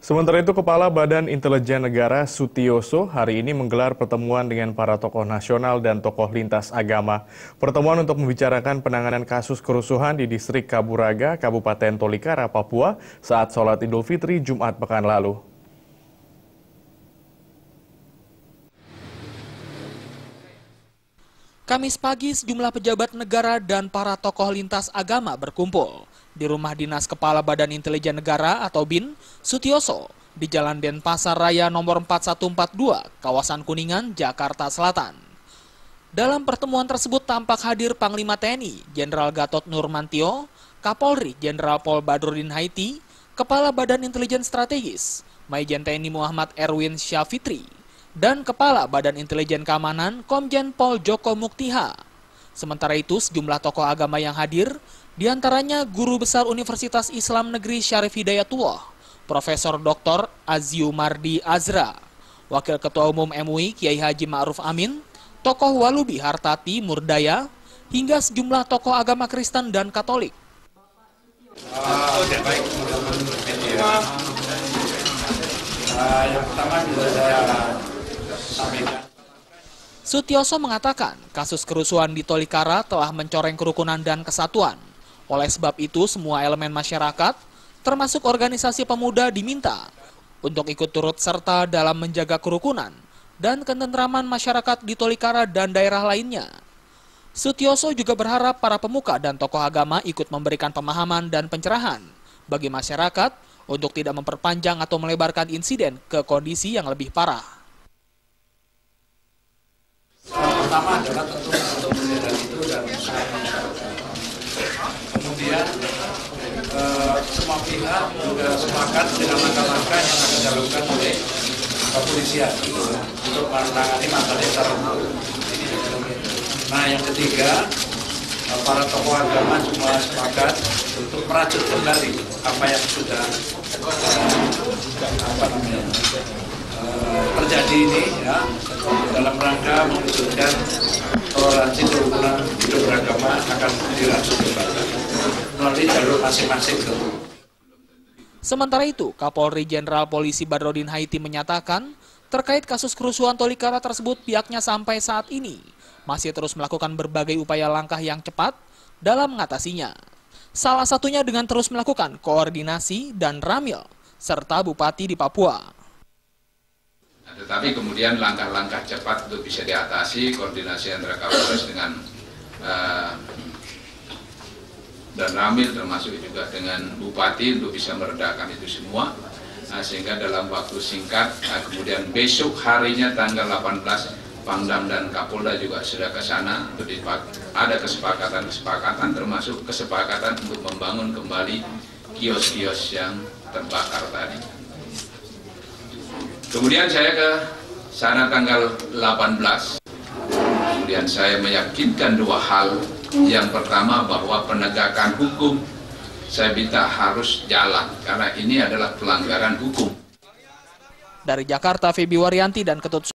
Sementara itu, Kepala Badan Intelijen Negara Sutioso hari ini menggelar pertemuan dengan para tokoh nasional dan tokoh lintas agama. Pertemuan untuk membicarakan penanganan kasus kerusuhan di distrik Kaburaga, Kabupaten Tolikara, Papua saat sholat Idul Fitri Jumat pekan lalu. Kamis pagi, sejumlah pejabat negara dan para tokoh lintas agama berkumpul di rumah dinas Kepala Badan Intelijen Negara atau BIN, Sutioso, di Jalan Denpasar Raya nomor 4142, kawasan Kuningan, Jakarta Selatan. Dalam pertemuan tersebut tampak hadir Panglima TNI, Jenderal Gatot Nurmantio, Kapolri Jenderal Pol Badrodin Haiti, Kepala Badan Intelijen Strategis, Majen TNI Muhammad Erwin Syafitri, dan Kepala Badan Intelijen Keamanan Komjen Pol Joko Muktiha. Sementara itu, sejumlah tokoh agama yang hadir, diantaranya Guru Besar Universitas Islam Negeri Syarif Hidayatullah, Profesor Dr. Aziumardi Azra, Wakil Ketua Umum MUI Kiai Haji Ma'ruf Amin, tokoh Walubi Hartati Murdaya, hingga sejumlah tokoh agama Kristen dan Katolik. Yang pertama juga saya sampaikan. Sutioso mengatakan kasus kerusuhan di Tolikara telah mencoreng kerukunan dan kesatuan. Oleh sebab itu, semua elemen masyarakat, termasuk organisasi pemuda, diminta untuk ikut turut serta dalam menjaga kerukunan dan ketentraman masyarakat di Tolikara dan daerah lainnya. Sutioso juga berharap para pemuka dan tokoh agama ikut memberikan pemahaman dan pencerahan bagi masyarakat untuk tidak memperpanjang atau melebarkan insiden ke kondisi yang lebih parah. Pertama adalah tentu untuk menjaga itu dan kemudian semua pihak juga sepakat dengan langkah-langkah yang akan dilakukan oleh kepolisian untuk menangani masalah secara hukum. Nah, yang ketiga, para tokoh agama semua sepakat untuk merajut kembali apa yang sudah terjadi ini, ya, dalam rangka mewujudkan toleransi kerukunan hidup beragama akan dirajut kembali melalui jalur masing-masing. Sementara itu, Kapolri Jenderal Polisi Badrodin Haiti menyatakan terkait kasus kerusuhan Tolikara tersebut, pihaknya sampai saat ini masih terus melakukan berbagai upaya langkah yang cepat dalam mengatasinya. Salah satunya dengan terus melakukan koordinasi dan ramil serta bupati di Papua. Tetapi kemudian langkah-langkah cepat untuk bisa diatasi, koordinasi antara Kapolres dengan dan ramil termasuk juga dengan bupati untuk bisa meredakan itu semua. Sehingga dalam waktu singkat, kemudian besok harinya tanggal 18, Pangdam dan Kapolda juga sudah ke sana untuk ada kesepakatan termasuk kesepakatan untuk membangun kembali kios-kios yang terbakar tadi. Kemudian saya ke sana tanggal 18. Kemudian saya meyakinkan dua hal. Yang pertama bahwa penegakan hukum saya minta harus jalan karena ini adalah pelanggaran hukum. Dari Jakarta, Febi Waryanti dan Ketut